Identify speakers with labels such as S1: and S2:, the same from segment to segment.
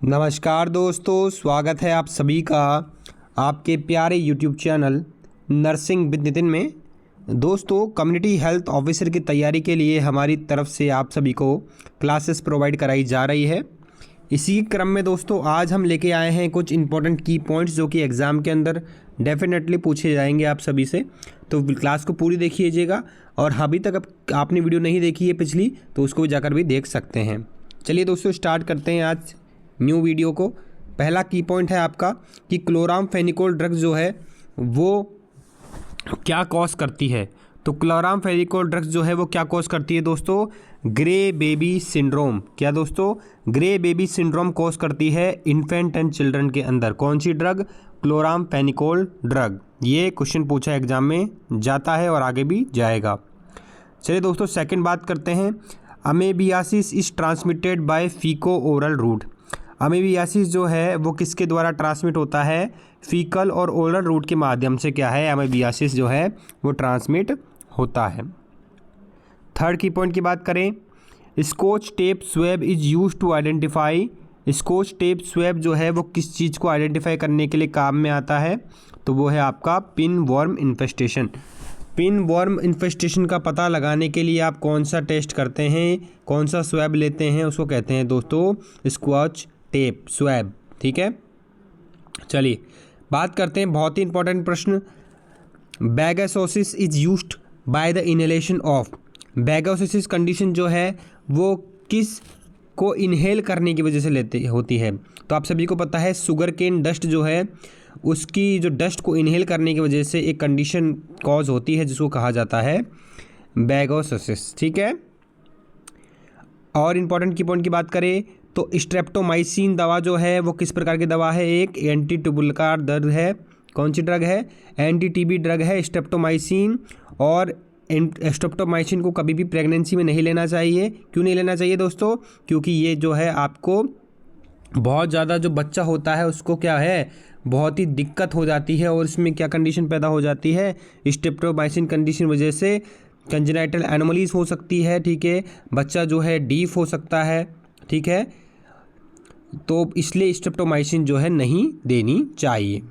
S1: नमस्कार दोस्तों, स्वागत है आप सभी का आपके प्यारे YouTube channel nursing with Nitin में। दोस्तों, कम्युनिटी हेल्थ ऑफिसर की तैयारी के लिए हमारी तरफ से आप सभी को क्लासेस प्रोवाइड कराई जा रही है। इसी क्रम में दोस्तों आज हम लेके आए हैं कुछ इंपॉर्टेंट की पॉइंट्स जो कि एग्ज़ाम के अंदर डेफिनेटली पूछे जाएंगे आप सभी से। तो क्लास को पूरी देखिएगा और अभी तक आपने वीडियो नहीं देखी है पिछली तो उसको जाकर भी देख सकते हैं। चलिए दोस्तों, स्टार्ट करते हैं आज न्यू वीडियो को। पहला की पॉइंट है आपका कि क्लोरामफेनिकोल ड्रग्स जो है वो क्या कॉज करती है। तो क्लोरामफेनिकोल ड्रग्स जो है वो क्या कॉज करती है दोस्तों? Grey baby syndrome. क्या दोस्तों? ग्रे बेबी सिंड्रोम कॉज करती है इन्फेंट एंड चिल्ड्रन के अंदर। कौन सी ड्रग? Chloramphenicol drug. ये क्वेश्चन पूछा एग्जाम में जाता है और आगे भी जाएगा। चलिए दोस्तों, सेकंड बात करते हैं। Amoebiasis is transmitted by faeco oral route. Amoebiasis जो है वो किसके द्वारा ट्रांसमिट होता है? फीकल और ओरल रूट के माध्यम से क्या है, अमेबियासिस जो है वो ट्रांसमिट होता है। थर्ड की पॉइंट की बात करें, scotch tape swab is use to identify. Scotch tape swab जो है वो किस चीज़ को आइडेंटिफाई करने के लिए काम में आता है? तो वो है आपका pin worm infestation. Pin worm infestation का पता लगाने के लिए आप कौन सा टेस्ट करते हैं, कौन सा स्वैब लेते हैं, उसको कहते हैं दोस्तों स्कॉच टेप स्वैब। ठीक है, चलिए बात करते हैं बहुत ही इंपॉर्टेंट प्रश्न। Bagassosis is used by the inhalation of. Bagassosis condition जो है वो किस को इनहेल करने की वजह से होती है? तो आप सभी को पता है शुगर केन डस्ट जो है उसकी जो डस्ट को इनहेल करने की वजह से एक कंडीशन कॉज होती है जिसको कहा जाता है बैगासोसिस। ठीक है, और इम्पॉर्टेंट की पॉइंट की बात करें तो स्ट्रेप्टोमाइसिन दवा जो है वो किस प्रकार की दवा है? एक एंटी ट्यूबुलर ड्रग है। कौन सी ड्रग है? एंटी टीबी ड्रग है स्ट्रेप्टोमाइसिन। और स्ट्रेप्टोमाइसिन को कभी भी प्रेगनेंसी में नहीं लेना चाहिए। क्यों नहीं लेना चाहिए दोस्तों? क्योंकि ये जो है आपको बहुत ज़्यादा जो बच्चा होता है उसको क्या है, बहुत ही दिक्कत हो जाती है और इसमें क्या कंडीशन पैदा हो जाती है? स्ट्रेप्टोमाइसिन कंडीशन वजह से कंजेनाइटल एनोमलीज हो सकती है। ठीक है, बच्चा जो है डीफ हो सकता है। ठीक है, तो इसलिए स्ट्रेप्टोमाइसिन जो है नहीं देनी चाहिए।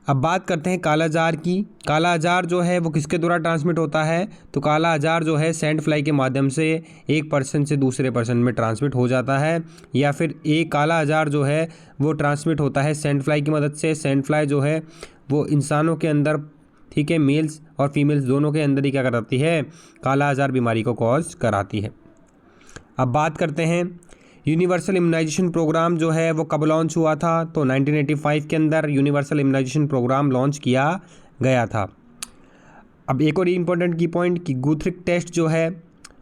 S1: अब बात करते हैं कालाजार की। कालाजार जो है वो किसके द्वारा ट्रांसमिट होता है? तो कालाजार जो है सैंड फ्लाई के माध्यम से एक पर्सन से दूसरे पर्सन में ट्रांसमिट हो जाता है, या फिर एक कालाजार जो है वो ट्रांसमिट होता है सैंड फ्लाई की मदद से। सैंड फ्लाई जो है वो इंसानों के अंदर, ठीक है, मेल्स और फीमेल्स दोनों के अंदर ही क्या कराती है? कालाजार बीमारी को कॉज कराती है। अब बात करते हैं यूनिवर्सल इम्यूनाइजेशन प्रोग्राम जो है वो कब लॉन्च हुआ था? तो 1985 के अंदर यूनिवर्सल इम्यूनाइजेशन प्रोग्राम लॉन्च किया गया था। अब एक और इम्पोर्टेंट की पॉइंट कि गुथ्रिक टेस्ट जो है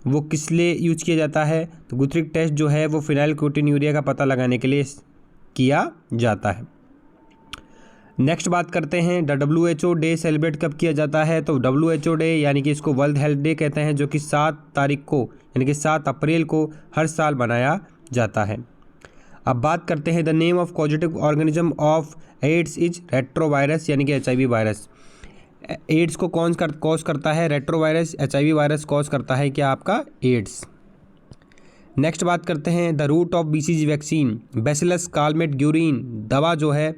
S1: वो किस लिए यूज किया जाता है? तो गुथ्रिक टेस्ट जो है वो फिनाइलकोटिन्यूरिया का पता लगाने के लिए किया जाता है। नेक्स्ट बात करते हैं, WHO डे सेलिब्रेट कब किया जाता है? तो WHO डे यानी कि इसको वर्ल्ड हेल्थ डे कहते हैं, जो कि 7 तारीख को यानी कि 7 अप्रैल को हर साल मनाया जाता है। अब बात करते हैं the name of causative organism of AIDS is retrovirus यानी कि HIV वायरस। एड्स को कौन कॉज करता है? रेट्रोवायरस। HIV वायरस कॉज करता है क्या आपका? एड्स। नेक्स्ट बात करते हैं the route of BCG vaccine bacillus Calmette Guerin दवा जो है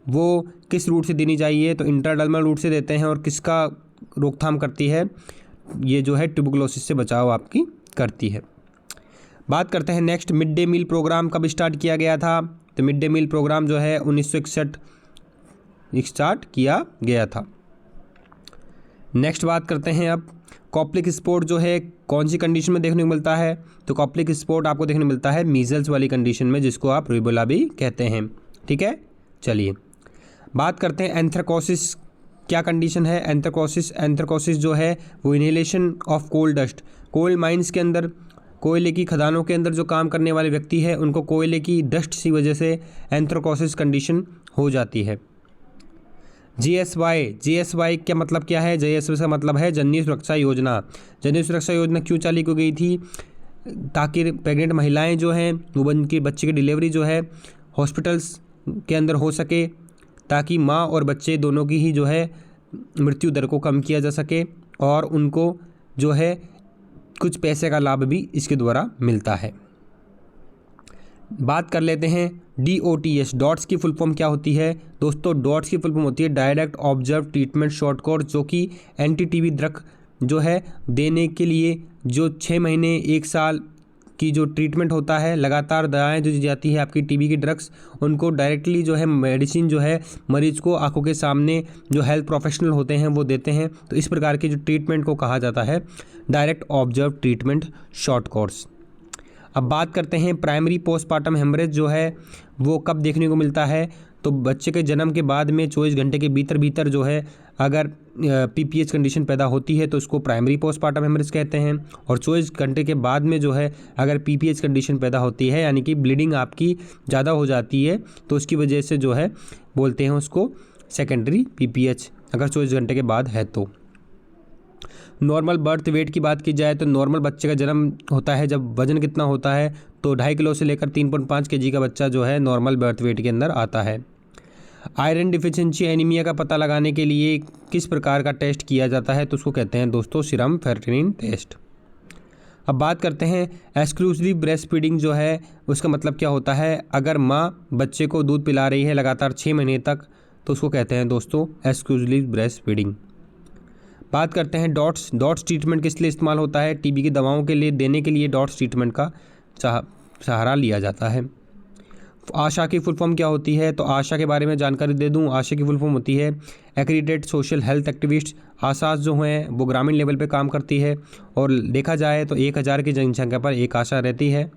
S1: वो किस रूट से देनी चाहिए? तो इंट्राडर्मल रूट से देते हैं। और किसका रोकथाम करती है? ये जो है ट्यूबरकुलोसिस से बचाव आपकी करती है। बात करते हैं next, mid day meal programme कब स्टार्ट किया गया था? तो मिड डे मील प्रोग्राम जो है 1961 स्टार्ट किया गया था। नेक्स्ट बात करते हैं अब कॉप्लिक स्पॉट जो है कौन सी कंडीशन में देखने को मिलता है? तो कॉप्लिक स्पॉट आपको देखने को मिलता है मीजल्स वाली कंडीशन में, जिसको आप रूबेला भी कहते हैं। ठीक है, चलिए बात करते हैं एंथ्रेकोसिस क्या कंडीशन है? एंथ्रेकोसिस जो है वो inhalation of coal dust. Coal mines के अंदर, कोयले की खदानों के अंदर जो काम करने वाले व्यक्ति है उनको कोयले की डस्ट की वजह से एंथ्रेकोसिस कंडीशन हो जाती है। GSY क्या मतलब क्या है? GSY का मतलब है जननी सुरक्षा योजना। जननी सुरक्षा योजना क्यों चालू की गई थी? ताकि प्रेग्नेंट महिलाएं जो हैं वो उनकी बच्चे की डिलीवरी जो है हॉस्पिटल्स के अंदर हो सके, ताकि माँ और बच्चे दोनों की ही जो है मृत्यु दर को कम किया जा सके और उनको जो है कुछ पैसे का लाभ भी इसके द्वारा मिलता है। बात कर लेते हैं DOTS, डॉट्स की फुल फॉर्म क्या होती है दोस्तों? डॉट्स की फुल फॉर्म होती है direct observe treatment short course, जो कि एंटी-टीबी ड्रग जो है देने के लिए जो 6 महीने 1 साल की जो ट्रीटमेंट होता है, लगातार दवाएं जो दी जाती है आपकी टीबी की ड्रग्स, उनको डायरेक्टली जो है मेडिसिन जो है मरीज को आंखों के सामने जो हेल्थ प्रोफेशनल होते हैं वो देते हैं। तो इस प्रकार की जो ट्रीटमेंट को कहा जाता है direct observe treatment short course. अब बात करते हैं प्राइमरी पोस्टमार्टम हेमरेज जो है वो कब देखने को मिलता है? तो बच्चे के जन्म के बाद में 24 घंटे के भीतर जो है अगर PPH कंडीशन पैदा होती है तो उसको प्राइमरी पोस्टमार्टम हेमरेज कहते हैं। और 24 घंटे के बाद में जो है अगर PPH कंडीशन पैदा होती है, यानी कि ब्लीडिंग आपकी ज़्यादा हो जाती है, तो उसकी वजह से जो है बोलते हैं उसको सेकेंडरी PPH, अगर 24 घंटे के बाद है तो। नॉर्मल बर्थ वेट की बात की जाए तो नॉर्मल बच्चे का जन्म होता है जब वजन कितना होता है? तो 2.5 किलो से लेकर 3.5 kg का बच्चा जो है नॉर्मल बर्थ वेट के अंदर आता है। आयरन डिफिशिएंसी एनीमिया का पता लगाने के लिए किस प्रकार का टेस्ट किया जाता है? तो उसको कहते हैं दोस्तों सीरम फेर्टिनिन टेस्ट। अब बात करते हैं एक्सक्लूसिव ब्रेस्ट फीडिंग जो है उसका मतलब क्या होता है? अगर माँ बच्चे को दूध पिला रही है लगातार 6 महीने तक तो उसको कहते हैं दोस्तों एक्सक्लूसिव ब्रेस्ट फीडिंग। बात करते हैं डॉट्स ट्रीटमेंट किस लिए इस्तेमाल होता है? टीबी की दवाओं के लिए देने के लिए डॉट्स ट्रीटमेंट का सहारा लिया जाता है। आशा की फुल फॉर्म क्या होती है? तो आशा के बारे में जानकारी दे दूं, आशा की फुल फॉर्म होती है एक्रीडेटेड सोशल हेल्थ एक्टिविस्ट। आशा जो हैं वो ग्रामीण लेवल पे काम करती है और देखा जाए तो 1000 की जनसंख्या पर एक आशा रहती है।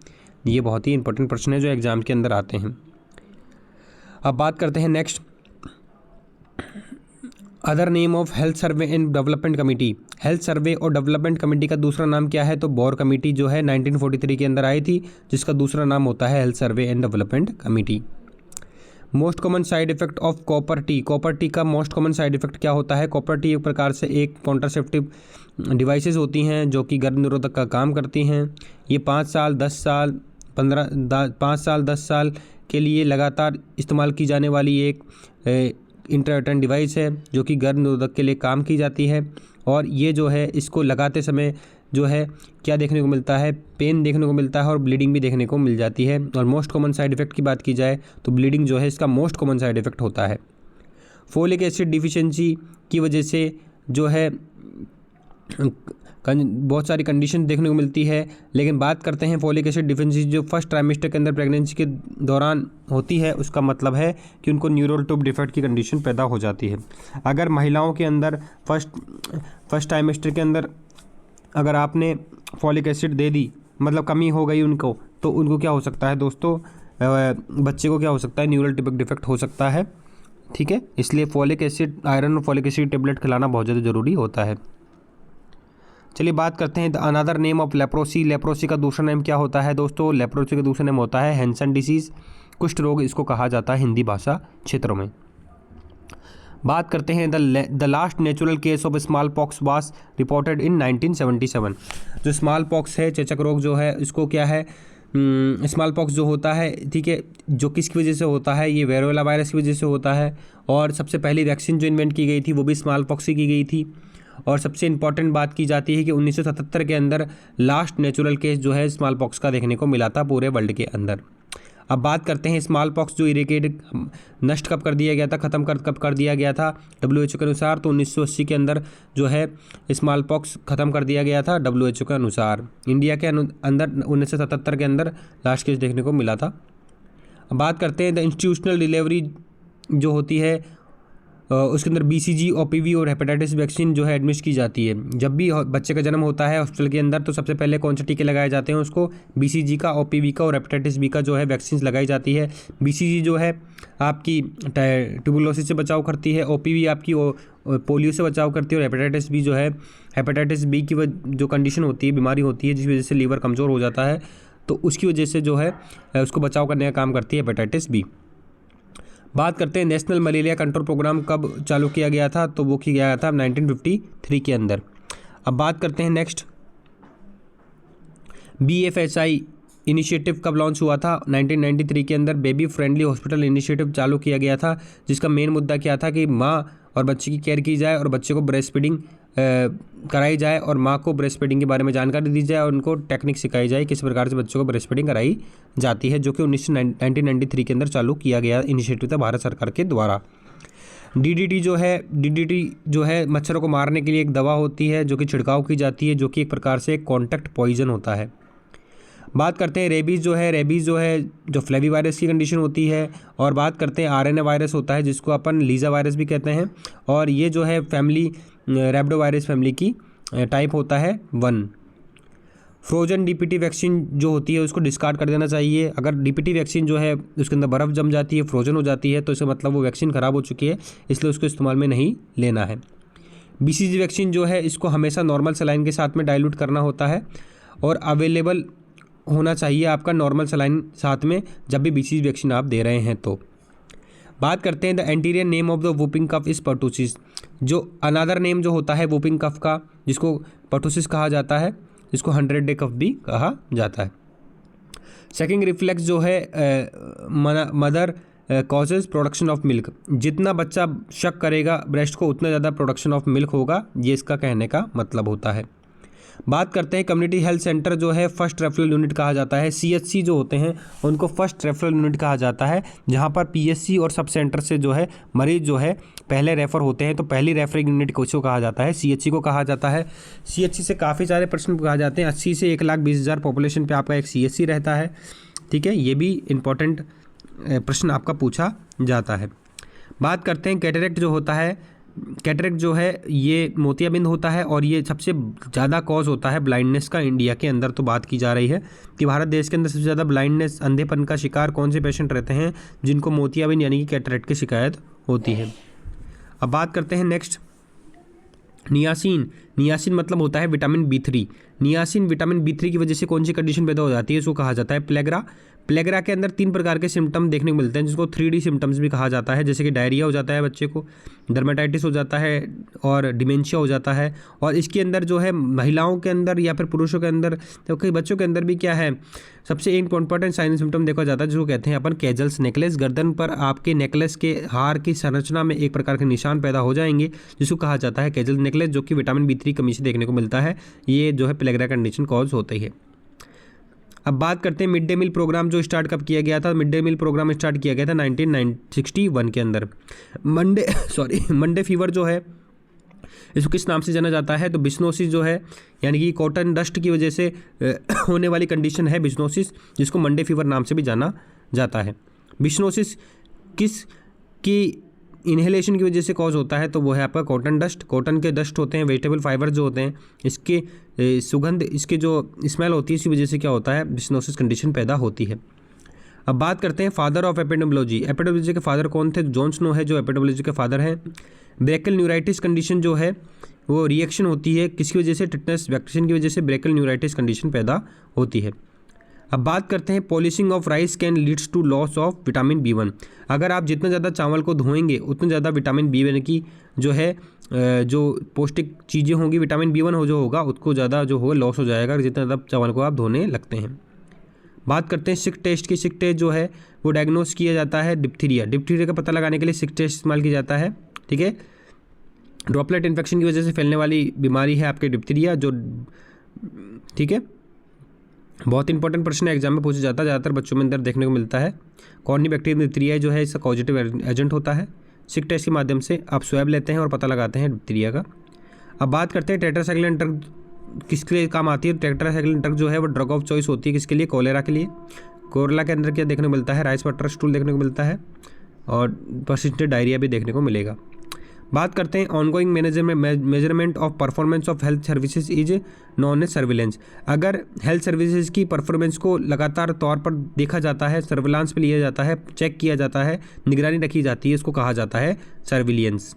S1: ये बहुत ही इंपॉर्टेंट प्रश्न है जो एग्जाम के अंदर आते हैं। अब बात करते हैं next, other name of health survey and development committee. Health survey और डेवलपमेंट कमेटी का दूसरा नाम क्या है? तो बोर कमेटी जो है 1943 के अंदर आई थी, जिसका दूसरा नाम होता है health survey and development committee. Most common side effect of copper T. Copper T का मोस्ट कॉमन साइड इफेक्ट क्या होता है? कॉपर टी एक प्रकार से एक कॉन्ट्रासेप्टिव डिवाइसेस होती हैं जो कि गर्भ निरोधक का काम करती हैं। ये 5 साल 10 साल के लिए लगातार इस्तेमाल की जाने वाली एक इंटरटन डिवाइस है जो कि गर्भ निरोधक के लिए काम की जाती है। और ये जो है इसको लगाते समय जो है क्या देखने को मिलता है? पेन देखने को मिलता है और ब्लीडिंग भी देखने को मिल जाती है। और मोस्ट कॉमन साइड इफेक्ट की बात की जाए तो ब्लीडिंग जो है इसका मोस्ट कॉमन साइड इफेक्ट होता है। फोलिक एसिड डिफिशिएंसी की वजह से जो है बहुत सारी कंडीशन देखने को मिलती है, लेकिन बात करते हैं फोलिक एसिड डिफिशिएंसी जो फर्स्ट ट्राइमेस्टर के अंदर प्रेगनेंसी के दौरान होती है, उसका मतलब है कि उनको न्यूरल ट्यूब डिफेक्ट की कंडीशन पैदा हो जाती है। अगर महिलाओं के अंदर फर्स्ट ट्राइमेस्टर के अंदर अगर आपने फॉलिक एसिड दे दी, मतलब कमी हो गई उनको, तो उनको क्या हो सकता है दोस्तों? बच्चे को क्या हो सकता है? न्यूरल ट्यूब डिफेक्ट हो सकता है। ठीक है, इसलिए फॉलिक एसिड, आयरन और फॉलिक एसिड टेबलेट खिलाना बहुत ज़्यादा ज़रूरी होता है। चलिए बात करते हैं the another name of leprosy. Leprosy का दूसरा नाम क्या होता है दोस्तों? लेप्रोसी का दूसरा नाम होता है हैंसन डिसीज़। कुष्ठ रोग इसको कहा जाता है हिंदी भाषा क्षेत्रों में। बात करते हैं the last natural case of small pox was reported in 1977। जो स्मॉल पॉक्स है, चेचक रोग जो है, इसको क्या है? स्मॉल पॉक्स जो होता है, ठीक है, जो किसकी वजह से होता है? ये वेरोला वायरस की वजह से होता है। और सबसे पहली वैक्सीन जो इन्वेंट की गई थी वो भी स्मॉल पॉक्स से की गई थी। और सबसे इंपॉर्टेंट बात की जाती है कि 1977 के अंदर लास्ट नेचुरल केस जो है स्मॉल पॉक्स का देखने को मिला था पूरे वर्ल्ड के अंदर। अब बात करते हैं स्मॉल पॉक्स जो इरेकेड नष्ट कब कर दिया गया था, ख़त्म कब कर दिया गया था WHO के अनुसार? तो 1980 के अंदर जो है स्मॉल पॉक्स ख़त्म कर दिया गया था WHO के अनुसार। इंडिया के अंदर 1977 के अंदर लास्ट केस देखने को मिला था। अब बात करते हैं द इंस्टीट्यूशनल डिलीवरी जो होती है उसके अंदर BCG, OPV और हेपेटाइटिस वैक्सीन जो है एडमिनिस्टर की जाती है। जब भी बच्चे का जन्म होता है हॉस्पिटल के अंदर तो सबसे पहले कौन से टीके लगाए जाते हैं? उसको BCG का, OPV का और हेपेटाइटिस B का जो है वैक्सीन लगाई जाती है। BCG जो है आपकी ट्यूबरकुलोसिस से बचाव करती है, OPV आपकी पोलियो से बचाव करती है और हेपेटाइटिस B जो है, हेपेटाइटिस B की जो कंडीशन होती है, बीमारी होती है जिसकी वजह से लीवर कमज़ोर हो जाता है, तो उसकी वजह से जो है उसको बचाव करने का काम करती है हेपेटाइटिस B। बात करते हैं नेशनल मलेरिया कंट्रोल प्रोग्राम कब चालू किया गया था? तो वो किया गया था 1953 के अंदर। अब बात करते हैं नेक्स्ट, BFSI इनिशिएटिव कब लॉन्च हुआ था? 1993 के अंदर बेबी फ्रेंडली हॉस्पिटल इनिशिएटिव चालू किया गया था, जिसका मेन मुद्दा क्या था कि माँ और बच्चे की केयर की जाए और बच्चे को ब्रेस्ट फीडिंग कराई जाए और माँ को ब्रेस्ट फीडिंग के बारे में जानकारी दी जाए और उनको टेक्निक सिखाई जाए किस प्रकार से बच्चों को ब्रेस्ट फीडिंग कराई जाती है, जो कि 1993 के अंदर चालू किया गया इनिशिएटिव था भारत सरकार के द्वारा। डीडीटी जो है मच्छरों को मारने के लिए एक दवा होती है जो कि छिड़काव की जाती है, जो कि एक प्रकार से कॉन्टैक्ट पॉइजन होता है। बात करते हैं रेबीज़ जो है जो फ्लेवी वायरस की कंडीशन होती है। और बात करते हैं आरएनए वायरस होता है जिसको अपन लीजा वायरस भी कहते हैं, और ये जो है फैमिली रैबिडो वायरस फैमिली की टाइप होता है 1। फ्रोजन डीपीटी वैक्सीन जो होती है उसको डिस्कार्ड कर देना चाहिए। अगर डीपीटी वैक्सीन जो है उसके अंदर बर्फ़ जम जाती है, फ्रोजन हो जाती है, तो इसका मतलब वो वैक्सीन ख़राब हो चुकी है, इसलिए उसको इस्तेमाल में नहीं लेना है। बीसीजी वैक्सीन जो है इसको हमेशा नॉर्मल सलाइन के साथ में डाइल्यूट करना होता है और अवेलेबल होना चाहिए आपका नॉर्मल सलाइन साथ में जब भी बीसीजी वैक्सीन आप दे रहे हैं। तो बात करते हैं the anterior name of the whooping cough is pertussis, जो अनादर नेम जो होता है वूपिंग कफ का, जिसको पर्टूसिस कहा जाता है, जिसको 100 डे कफ भी कहा जाता है। सेकिंग रिफ्लेक्स जो है mother causes production of milk, जितना बच्चा शक करेगा ब्रेस्ट को उतना ज़्यादा प्रोडक्शन ऑफ मिल्क होगा, ये इसका कहने का मतलब होता है। बात करते हैं कम्युनिटी हेल्थ सेंटर जो है फर्स्ट रेफरल यूनिट कहा जाता है। सीएचसी जो होते हैं उनको फर्स्ट रेफरल यूनिट कहा जाता है, जहां पर पीएचसी और सब सेंटर से जो है मरीज जो है पहले रेफ़र होते हैं, तो पहली रेफरिंग यूनिट को कहा जाता है, सीएचसी को कहा जाता है। सीएचसी से काफ़ी सारे प्रश्न कहा जाते हैं। 80 से 1,20,000 पॉपुलेशन पे आपका एक सीएचसी रहता है, ठीक है, ये भी इंपॉर्टेंट प्रश्न आपका पूछा जाता है। बात करते हैं कैटरेक्ट जो होता है, कैटरेक्ट जो है ये मोतियाबिंद होता है और ये सबसे ज़्यादा कॉज होता है ब्लाइंडनेस का इंडिया के अंदर। तो बात की जा रही है कि भारत देश के अंदर सबसे ज़्यादा ब्लाइंडनेस अंधेपन का शिकार कौन से पेशेंट रहते हैं, जिनको मोतियाबिंद यानी कि कैटरेक्ट की शिकायत होती है। अब बात करते हैं नेक्स्ट नियासिन मतलब होता है vitamin B3। Niacin vitamin B3 की वजह से कौन सी कंडीशन पैदा हो जाती है, इसको कहा जाता है प्लेगरा के अंदर 3 प्रकार के सिम्टम देखने को मिलते हैं, जिसको 3D सिम्टम्स भी कहा जाता है, जैसे कि डायरिया हो जाता है बच्चे को, डर्मेटाइटिस हो जाता है और डिमेंशिया हो जाता है। और इसके अंदर जो है महिलाओं के अंदर या फिर पुरुषों के अंदर, तो कई बच्चों के अंदर भी क्या है, सबसे इंपॉर्टेंट साइन सिम्टम देखा जाता है जिसको कहते हैं अपन कैजल्स नेकलेस। गर्दन पर आपके नेकलेस के हार की संरचना में एक प्रकार के निशान पैदा हो जाएंगे, जिसको कहा जाता है कैजल नेकलेस, जो कि विटामिन B3 कमी से देखने को मिलता है। ये जो है प्लेगरा कंडीशन कॉज होती है। अब बात करते हैं मिड डे मील प्रोग्राम जो स्टार्ट कब किया गया था। Mid day meal programme start किया गया था 1961 के अंदर। मंडे फीवर जो है इसको किस नाम से जाना जाता है, तो बिश्नोसिस जो है यानी कि कॉटन डस्ट की वजह से होने वाली कंडीशन है बिश्नोसिस, जिसको मंडे फीवर नाम से भी जाना जाता है। बिश्नोसिस किस की इन्हेलेशन की वजह से कॉज होता है, तो वो है आपका कॉटन डस्ट। कॉटन के डस्ट होते हैं, वेजिटेबल फाइबर जो होते हैं, इसके सुगंध, इसके जो स्मेल होती है, इसी वजह से क्या होता है, बिश्नोसिस कंडीशन पैदा होती है। अब बात करते हैं फादर ऑफ एपिडेमियोलॉजी। एपिडेमियोलॉजी के फादर कौन थे, जॉन स्नो है जो एपिडेमियोलॉजी के फादर हैं। ब्रेकल न्यूराइटिस कंडीशन जो है वो रिएक्शन होती है किसकी वजह से, टिटनेस वैक्सीन की वजह से ब्रेकल न्यूराइटिस कंडीशन पैदा होती है। अब बात करते हैं polishing of rice can leads to loss of vitamin B1। अगर आप जितना ज़्यादा चावल को धोएंगे उतना ज़्यादा विटामिन B1 की जो है जो पौष्टिक चीज़ें होंगी, विटामिन B1 जो होगा उसको ज़्यादा जो हो लॉस हो जाएगा जितना ज़्यादा चावल को आप धोने लगते हैं। बात करते हैं सिक टेस्ट की। सिक टेस्ट जो है वो डायग्नोस किया जाता है डिप्थीरिया का पता लगाने के लिए सिक टेस्ट इस्तेमाल किया जाता है, ठीक है। ड्रॉपलेट इन्फेक्शन की वजह से फैलने वाली बीमारी है आपके डिप्थीरिया, जो ठीक है, बहुत इंपॉर्टेंट प्रश्न एग्जाम में पूछा जाता है, ज़्यादातर बच्चों में अंदर देखने को मिलता है। कॉर्निबैक्टीरियम डिप्थीरिया जो है इसका पॉजिटिव एजेंट होता है। सिक टेस्ट के माध्यम से आप स्वैब लेते हैं और पता लगाते हैं डिप्थीरिया का। अब बात करते हैं टेट्रासाइक्लिन ड्रग किसके लिए काम आती है। टेट्रासाइक्लिन ड्रग जो है वो ड्रग ऑफ चॉइस होती है किसके लिए, कोलेरा के लिए। कोलेरा के अंदर क्या देखने को मिलता है, राइस वाटर स्टूल देखने को मिलता है और पर्सिस्टेंट डायरिया भी देखने को मिलेगा। बात करते हैं ongoing measurement of performance of health services is known as surveillance. अगर हेल्थ सर्विसेज की परफॉर्मेंस को लगातार तौर पर देखा जाता है, सर्विलांस पे लिया जाता है, चेक किया जाता है, निगरानी रखी जाती है, इसको कहा जाता है सर्विलियंस,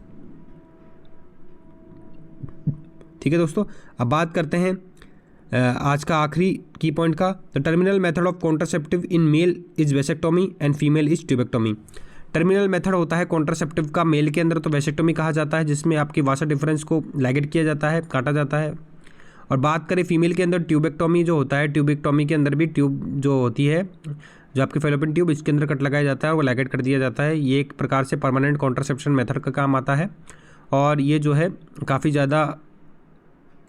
S1: ठीक है दोस्तों। अब बात करते हैं आज का आखिरी की पॉइंट का। The terminal method of contraceptive in male is vasectomy and female is tubectomy. Terminal method होता है कॉन्ट्रासेप्टिव का मेल के अंदर तो वेसेक्टोमी कहा जाता है, जिसमें आपकी वासा डिफरेंस को लाइगेट किया जाता है, काटा जाता है। और बात करें फीमेल के अंदर ट्यूबेक्टोमी जो होता है, ट्यूबेक्टोमी के अंदर भी ट्यूब जो होती है, जो आपकी फेलोपियन ट्यूब, इसके अंदर कट लगाया जाता है और वो लाइगेट कर दिया जाता है। ये एक प्रकार से परमानेंट कॉन्ट्रासेप्शन मेथड का काम आता है और ये जो है काफ़ी ज़्यादा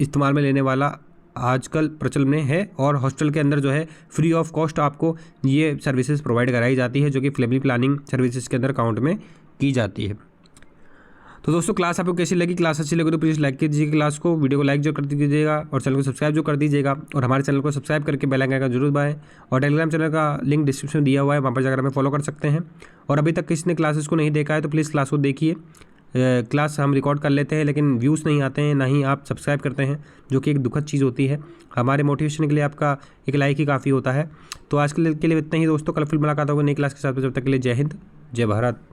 S1: इस्तेमाल में लेने वाला आजकल प्रचलन में है और हॉस्टल के अंदर जो है फ्री ऑफ कॉस्ट आपको ये सर्विसेज प्रोवाइड कराई जाती है, जो कि फैमिली प्लानिंग सर्विसेज के अंदर काउंट में की जाती है। तो दोस्तों क्लास आपको कैसी लगी? क्लास अच्छी लगी तो प्लीज़ लाइक कीजिएगा क्लास को, वीडियो को लाइक जो कर दीजिएगा और चैनल को सब्सक्राइब जो कर दीजिएगा और हमारे चैनल को सब्सक्राइब करके बेल आइकन का जरूर दबाएं और टेलीग्राम चैनल का लिंक डिस्क्रिप्शन में दिया हुआ है, वहाँ पर जाकर हमें फॉलो कर सकते हैं। और अभी तक किसी ने क्लासेस को नहीं देखा है तो प्लीज़ क्लास को देखिए। क्लास हम रिकॉर्ड कर लेते हैं लेकिन व्यूज़ नहीं आते हैं, ना ही आप सब्सक्राइब करते हैं, जो कि एक दुखद चीज़ होती है। हमारे मोटिवेशन के लिए आपका एक लाइक ही काफ़ी होता है। तो आज के लिए इतना ही दोस्तों, कल फिर मुलाकात होगी नई क्लास के साथ। जब तक के लिए जय हिंद, जय भारत।